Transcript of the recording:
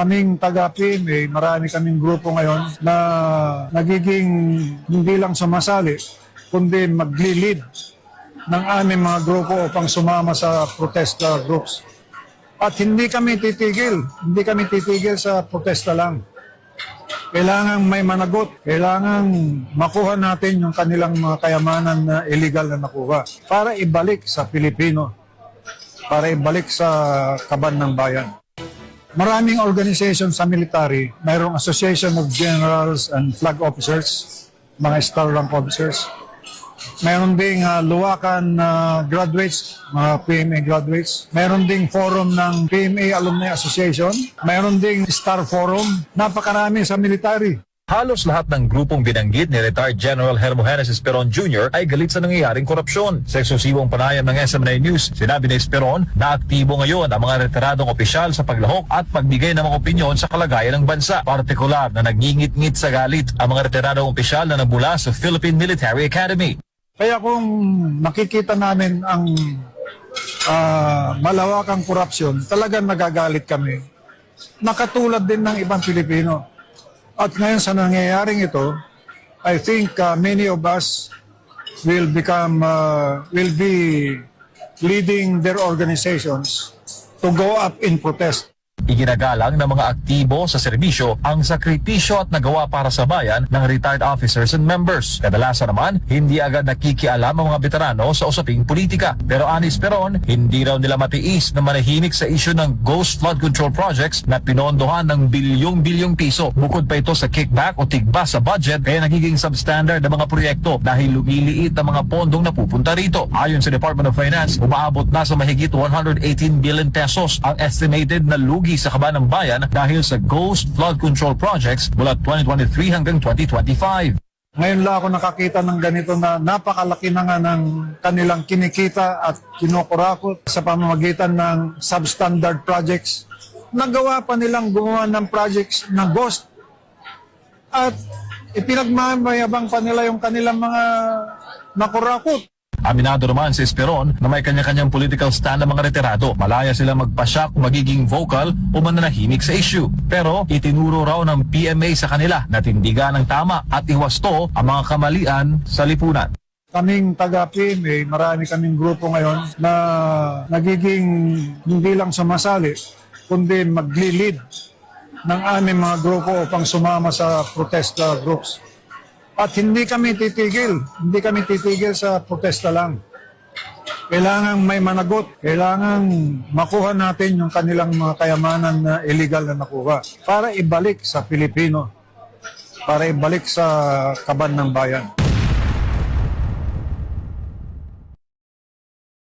Kaming taga-PMA, marami kaming grupo ngayon na nagiging hindi lang sumasali, kundi magli-lead ng aming mga grupo upang sumama sa protesta groups. At hindi kami titigil sa protesta lang. Kailangan may managot, kailangan makuha natin yung kanilang mga kayamanan na illegal na nakuha para ibalik sa Pilipino, para ibalik sa kaban ng bayan. Maraming organization sa military, mayroong Association of Generals and Flag Officers, mga star rank officers. Mayroon ding luwakan graduates, mga PMA graduates. Mayroon ding forum ng PMA Alumni Association. Mayroon ding Star Forum. Napakarami sa military. Halos lahat ng grupong binanggit ni Retired General Hermogenes Esperon Jr. ay galit sa nangyayaring korupsyon. Sa eksklusibong panayam ng SMNI News, sinabi ni Esperon na aktibo ngayon ang mga retiradong opisyal sa paglahok at pagbigay ng mga opinyon sa kalagayan ng bansa. Partikular na nagngingit-ngit sa galit ang mga retiradong opisyal na nagmula sa Philippine Military Academy. Kaya kung makikita namin ang malawakang korupsyon, talagang nagagalit kami. Nakatulad din ng ibang Pilipino. At ngayon sa nangyayaring ito, I think many of us will be leading their organizations to go up in protest. Iginagalang ng mga aktibo sa serbisyo ang sakripisyo at nagawa para sa bayan ng retired officers and members. Kadalasan naman, hindi agad nakikialam ang mga veterano sa usaping politika. Pero ani Esperon, hindi raw nila matiis na manahimik sa isyu ng Ghost Flood Control Projects na pinondohan ng bilyong-bilyong piso. Bukod pa ito sa kickback o tigba sa budget, kaya nagiging substandard ang mga proyekto dahil lumiliit ang mga pondong napupunta rito. Ayon sa Department of Finance, umaabot na sa mahigit 118 billion pesos ang estimated na lugi sa kaban ng bayan dahil sa Ghost Flood Control Projects mula 2023 hanggang 2025. Ngayon lang ako nakakita ng ganito na napakalaki na nga ng kanilang kinikita at kinukurakot sa pamamagitan ng substandard projects. Nagawa pa nilang gumawa ng projects na ghost at ipinagmamayabang pa nila yung kanilang mga nakurakot. Aminado naman si Esperon na may kanya-kanyang political stand ng mga retirado. Malaya sila magpasya kung magiging vocal o mananahimik sa issue. Pero itinuro raw ng PMA sa kanila na tindigan ng tama at iwasto ang mga kamalian sa lipunan. Kaming taga-PMA, marami kaming grupo ngayon na nagiging hindi lang sumasali, kundi magli-lead ng aming mga grupo upang sumama sa protesta groups. At hindi kami titigil sa protesta lang. Kailangan may managot, kailangan makuha natin yung kanilang mga kayamanan na illegal na nakuha para ibalik sa Pilipino, para ibalik sa kaban ng bayan.